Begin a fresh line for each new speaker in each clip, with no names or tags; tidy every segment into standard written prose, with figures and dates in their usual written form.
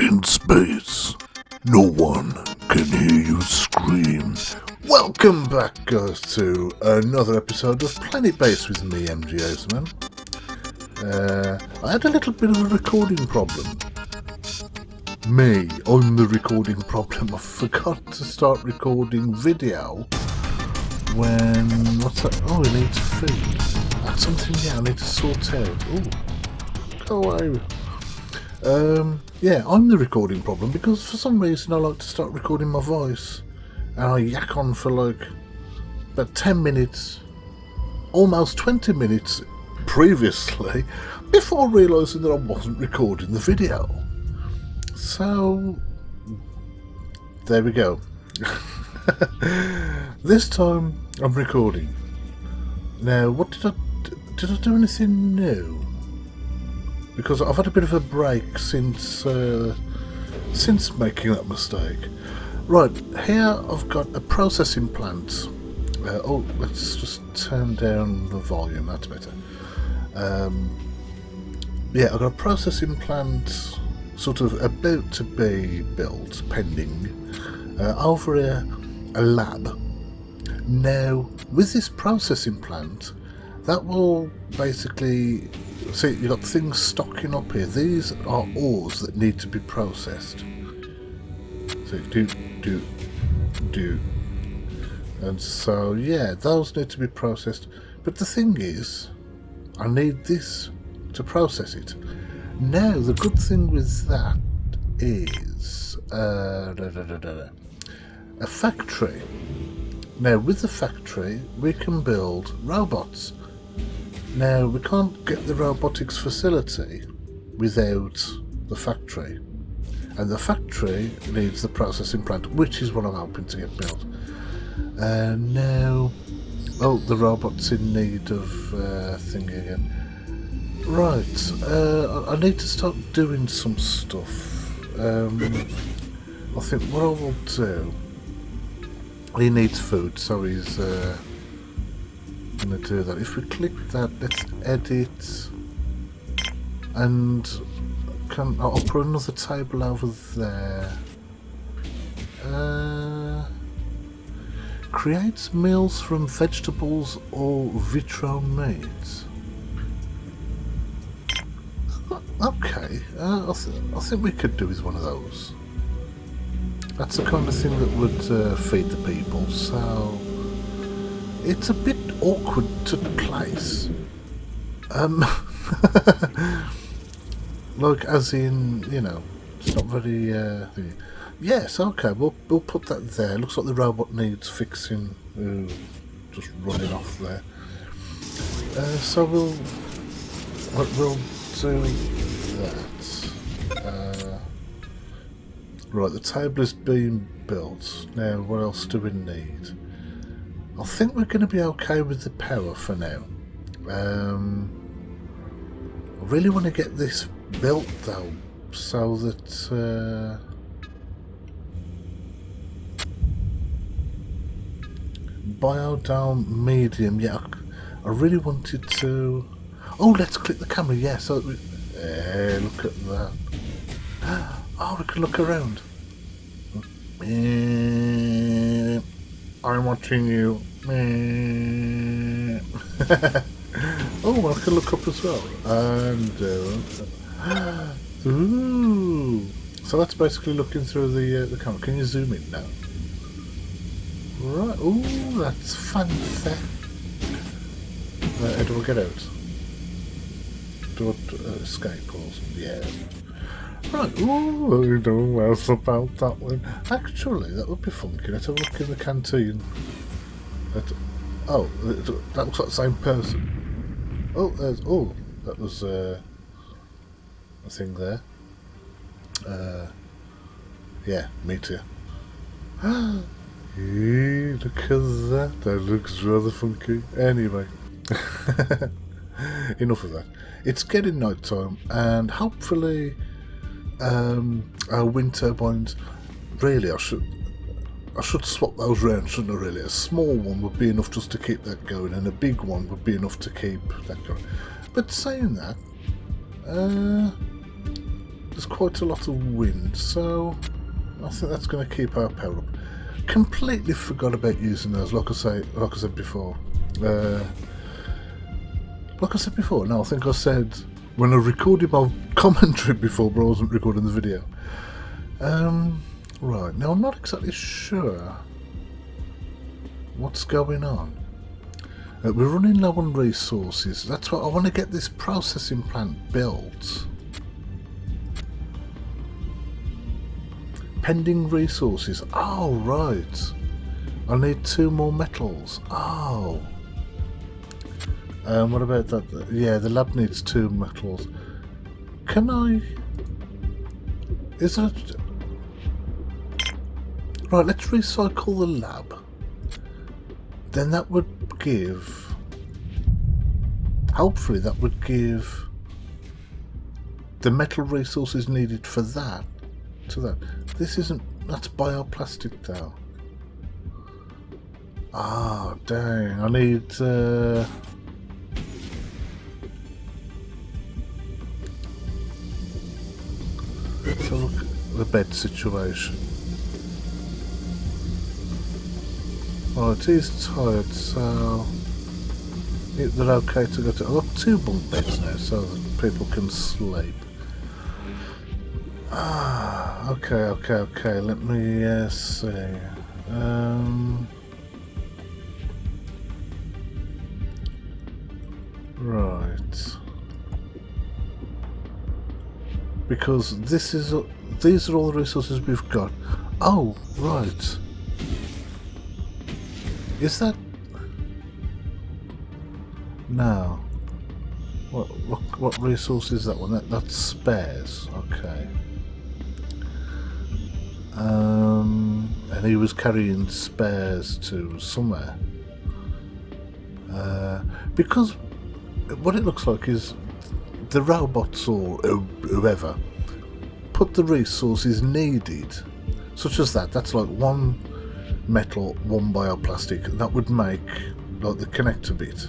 In space, no one can hear you scream. Welcome back, guys, to another episode of Planetbase with me, MGA's man. I had a little bit of a recording problem. I'm the recording problem. I forgot to start recording video when... what's that? Oh, it needs food. That's something, I need to sort out. Ooh, go away. I'm the recording problem because for some reason I like to start recording my voice and I yak on for like about 10 minutes, almost 20 minutes previously before realising that I wasn't recording the video. So, there we go. This time I'm recording. Now, what did I do anything new? Because I've had a bit of a break since making that mistake. Right, here I've got a processing plant. Let's just turn down the volume, that's better. I've got a processing plant sort of about to be built, pending, over a lab. Now, with this processing plant, that will basically... See, you've got things stocking up here. These are ores that need to be processed. So do. And so, those need to be processed. But the thing is, I need this to process it. Now, the good thing with that is a factory. Now, with the factory, we can build robots. Now, we can't get the robotics facility without the factory. And the factory needs the processing plant, which is what I'm hoping to get built. Now... Oh, the robot's in need of thing again. Right, I need to start doing some stuff. I think what I will do... He needs food, so he's... going to do that. If we click that, let's edit, and I'll put another table over there. Creates meals from vegetables or vitro meat. Okay, I think we could do with one of those. That's the kind of thing that would feed the people, so it's a bit awkward to place. Like, as in, it's not very, yes, okay, we'll put that there. Looks like the robot needs fixing. Ooh, just running off there. So we'll do that. Right, the table is being built. Now, what else do we need? I think we're going to be okay with the power for now. I really want to get this built though, so that biodome medium. Yeah, I really wanted to. Oh, let's click the camera. Yeah, so look at that. Oh, we can look around. I'm watching you. Oh, I can look up as well. And ooh, so that's basically looking through the camera. Can you zoom in now? Right. Ooh, that's fancy. How do I get out? Do I escape or something? Yeah. Right, ooh, I don't know else about that one. Actually, that would be funky. Let's have a look in the canteen. That looks like the same person. That was a thing there. Meteor. Look at that. That looks rather funky. Anyway. Enough of that. It's getting night time, and hopefully our wind turbines, really I should swap those round, shouldn't I really? A small one would be enough just to keep that going, and a big one would be enough to keep that going. But saying that, there's quite a lot of wind, so I think that's going to keep our power up. Completely forgot about using those, like I said before. No, I think I said when I recorded my commentary before, but I wasn't recording the video. Right, now I'm not exactly sure what's going on. We're running low on resources. That's what I want to get this processing plant built. Pending resources. Oh, right. I need 2 more metals. Oh. What about that? Yeah, the lab needs 2 metals. Can I... Is it... Right, let's recycle the lab. Then that would give... Hopefully that would give the metal resources needed for that to that. This isn't... That's bioplastic though. Ah, dang. I need... Let's have a look at the bed situation. Right, he's tired, so they're okay to go to. I've got 2 bunk beds now, so that people can sleep. Ah, okay. Let me see. Right. Because these are all the resources we've got. Oh, right. Is that... No. What resource is that one? That's spares. Okay. And he was carrying spares to somewhere. Because what it looks like is the robots or whoever put the resources needed, such as that. That's like 1 metal, 1 bioplastic. That would make like the connector bit.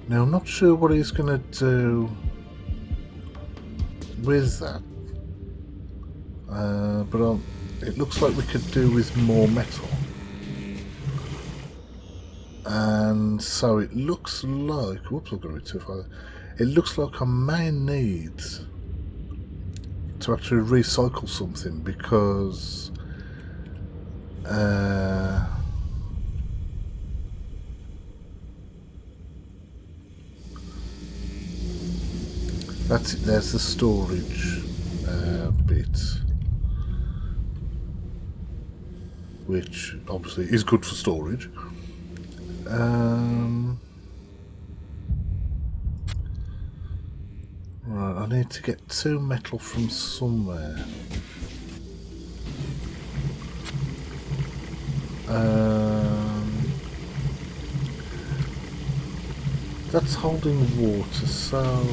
Now I'm not sure what he's going to do with that, but it looks like we could do with more metal. And so it looks like... Whoops, I've got to be too far. It looks like I may need to actually recycle something, because that's it. There's the storage bit, which obviously is good for storage. Right, I need to get 2 metal from somewhere. That's holding water, so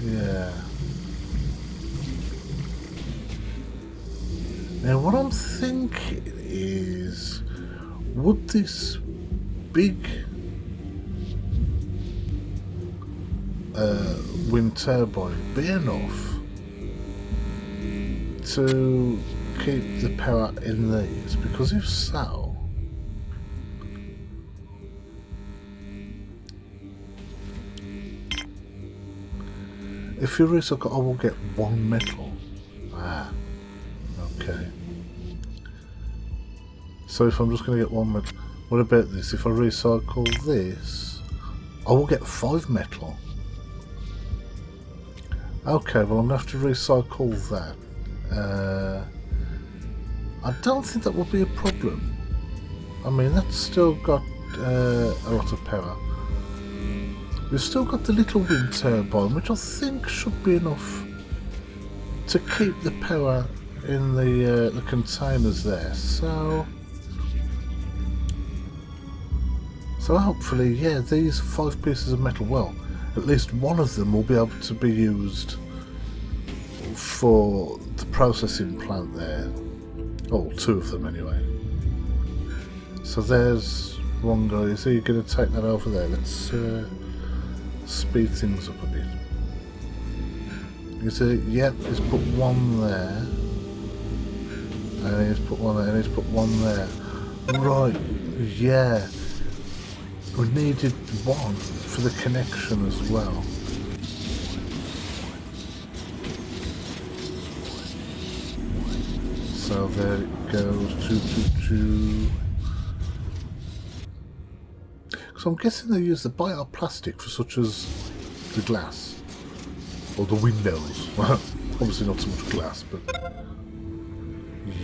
yeah. Now what I'm thinking is, would this big wind turbine be enough to keep the power in these? Because if so, if you recycle, I will get 1 metal. Ah, okay. So if I'm just going to get 1 metal, what about this? If I recycle this, I will get 5 metal. Okay, well I'm going to have to recycle that. I don't think that will be a problem. I mean, that's still got a lot of power. We've still got the little wind turbine, which I think should be enough to keep the power in the containers there. So hopefully, yeah, these 5 pieces of metal, well, at least 1 of them will be able to be used for the processing plant there. Oh, 2 of them anyway. So there's One guy, is he going to take that over there? Let's speed things up a bit. Is it? Yep, he's put one there. And he's put one there, and he's put one there. Right, yeah. We needed one for the connection as well. So there it goes. So I'm guessing they use the bioplastic for such as the glass. Or the windows. Well, obviously not so much glass, but...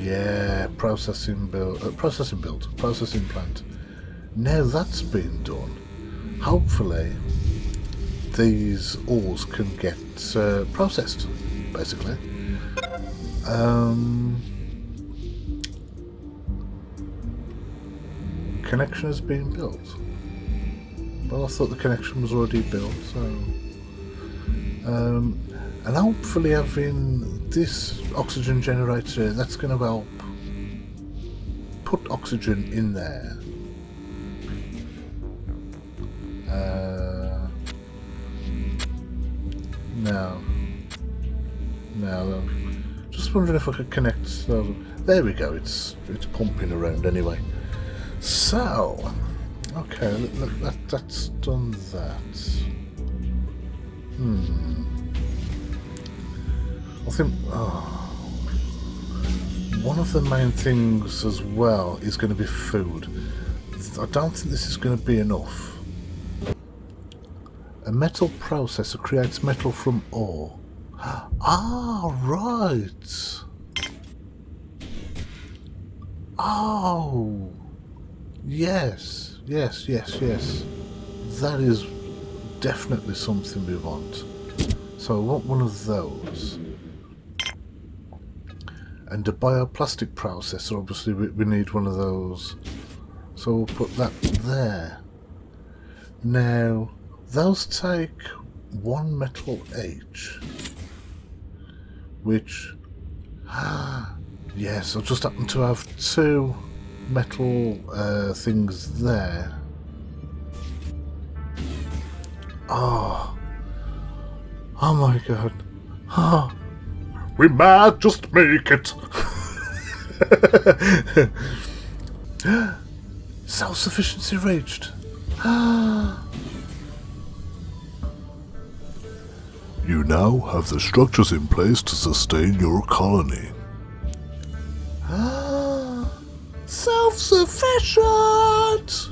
Yeah, processing plant. Now that's been done, hopefully these ores can get processed, basically. Connection has been built. Well, I thought the connection was already built, so... and hopefully having this oxygen generator, that's going to help put oxygen in there. No. Just wondering if I could connect those. There we go, it's pumping around anyway. So, okay, that's done that. I think one of the main things as well is going to be food. I don't think this is going to be enough. A metal processor creates metal from ore. Ah, right. Oh, yes. That is definitely something we want. So I want one of those. And a bioplastic processor, obviously we need one of those. So we'll put that there. Now, those take one metal each. Which, yes, I just happen to have two metal things there. Oh my god. Oh. We might just make it. Self-sufficiency reached. You now have the structures in place to sustain your colony. Self-sufficient!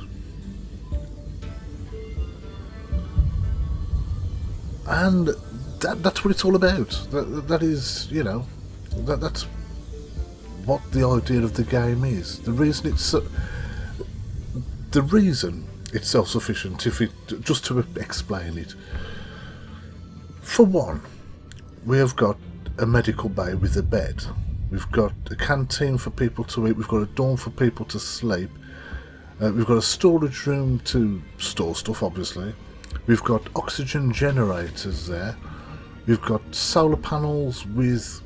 And that's what it's all about. That is, you know, that's what the idea of the game is. The reason it's self-sufficient, just to explain it. For one, we have got a medical bay with a bed. We've got a canteen for people to eat. We've got a dorm for people to sleep. We've got a storage room to store stuff, obviously. We've got oxygen generators there. We've got solar panels with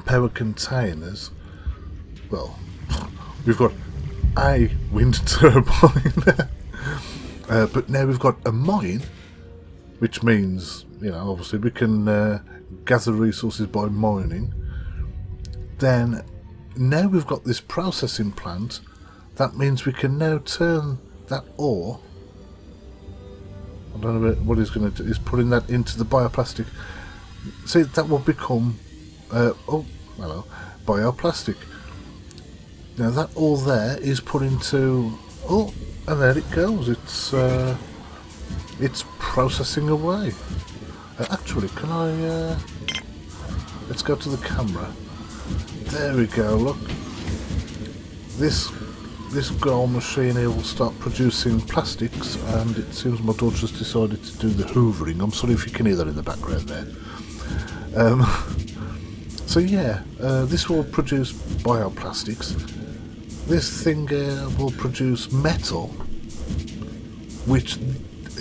power containers. Well, we've got a wind turbine. But now we've got a mine, which means, you know, obviously we can gather resources by mining. Then, now we've got this processing plant. That means we can now turn that ore. I don't know what he's going to do. He's putting that into the bioplastic. See, that will become bioplastic. Now that all there is put into and there it goes. It's processing away. Actually, can I? Let's go to the camera. There we go. Look, this good old machine here will start producing plastics, and it seems my daughter's decided to do the hoovering. I'm sorry if you can hear that in the background there. So yeah, this will produce bioplastics. This thing will produce metal, which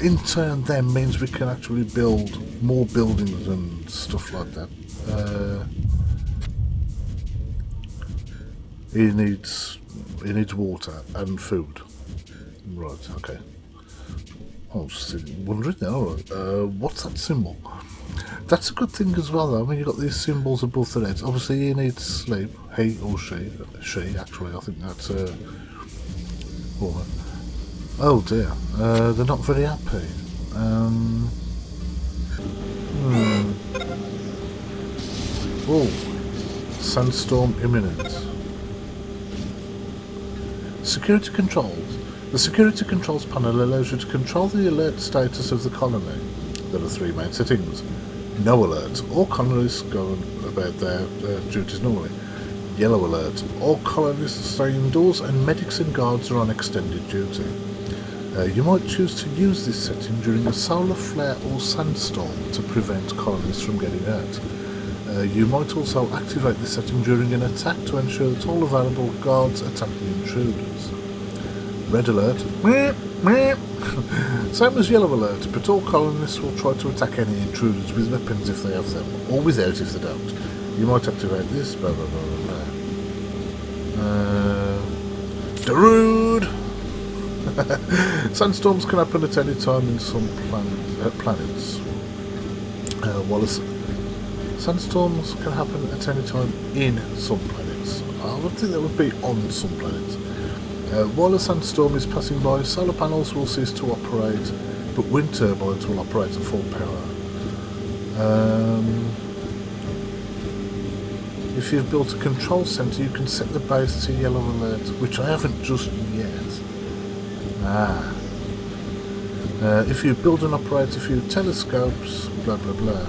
in turn then means we can actually build more buildings and stuff like that. He needs water and food. Right, okay. I was just wondering now, what's that symbol? That's a good thing as well, though. I mean, you've got these symbols above their heads. Obviously, he needs sleep. He or she. She, actually, I think that's a woman. Oh dear, they're not very happy. Oh, sandstorm imminent. Security controls. The security controls panel allows you to control the alert status of the colony. There are three main settings. No alert. All colonists go about their duties normally. Yellow alert. All colonists stay indoors and medics and guards are on extended duty. You might choose to use this setting during a solar flare or sandstorm to prevent colonists from getting hurt. You might also activate this setting during an attack to ensure that all available guards attack the intruders. Red alert. Same as yellow alert, but all colonists will try to attack any intruders with weapons if they have them, or without if they don't. You might activate this, blah blah blah blah blah. Daruuuude! Sandstorms can happen at any time in some planets. Sandstorms can happen at any time in some planets. I would think that would be on some planets. While a sandstorm is passing by, solar panels will cease to operate, but wind turbines will operate at full power. If you've built a control centre, you can set the base to yellow alert, which I haven't just yet. If you build and operate a few telescopes, blah blah blah.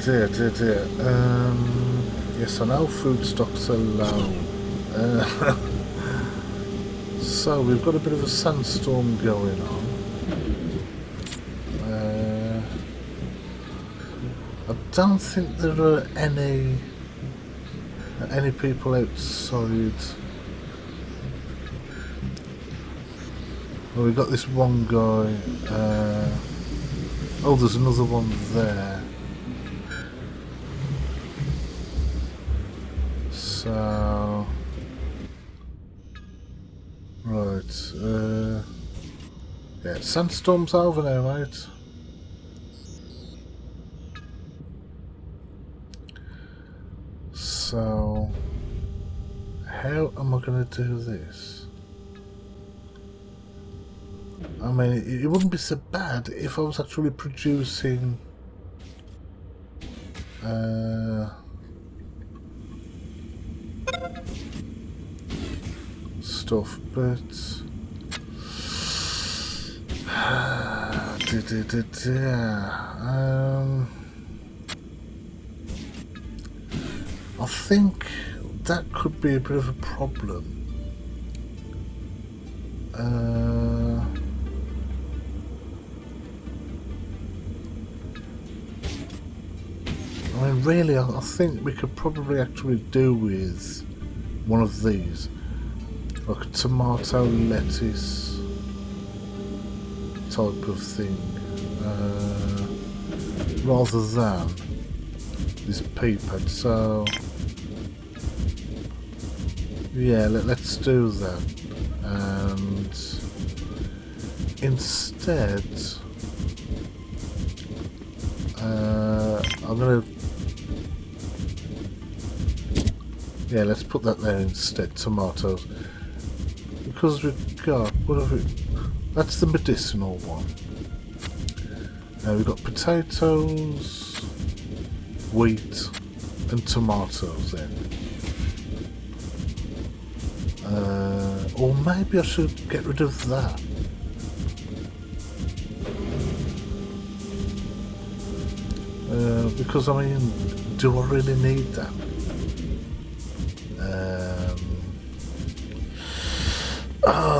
Dear. Yes, I know food stocks are low. So we've got a bit of a sandstorm going on. I don't think there are any people outside. Well, we've got this one guy. Oh, there's another one there. So, right. Yeah, sandstorm's over now, mate. So, how am I going to do this? I mean, it wouldn't be so bad if I was actually producing stuff, but I think that could be a bit of a problem. I mean, really, I think we could probably actually do with one of these, like a tomato lettuce type of thing, rather than this pea pad. So, yeah, let's do that, and instead, I'm gonna. Yeah, let's put that there instead, tomatoes. Because we've got, what have we, that's the medicinal one. We've got potatoes, wheat, and tomatoes then. Or maybe I should get rid of that. Because, I mean, do I really need that?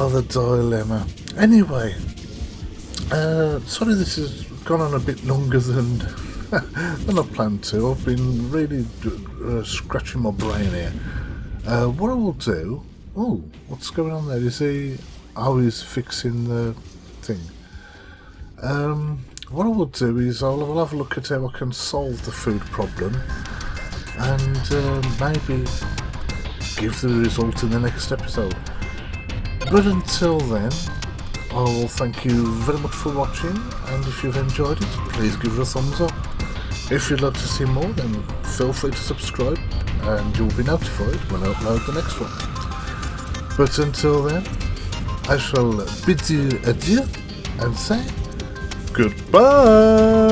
The dilemma. Anyway, sorry this has gone on a bit longer than I planned to. I've been really scratching my brain here. What I will do... Oh, what's going on there? Is he... Oh, he's fixing the thing. What I will do is I'll have a look at how I can solve the food problem, and maybe give the result in the next episode. But until then, I will thank you very much for watching, and if you've enjoyed it, please give it a thumbs up. If you'd like to see more, then feel free to subscribe, and you'll be notified when I upload the next one. But until then, I shall bid you adieu and say goodbye.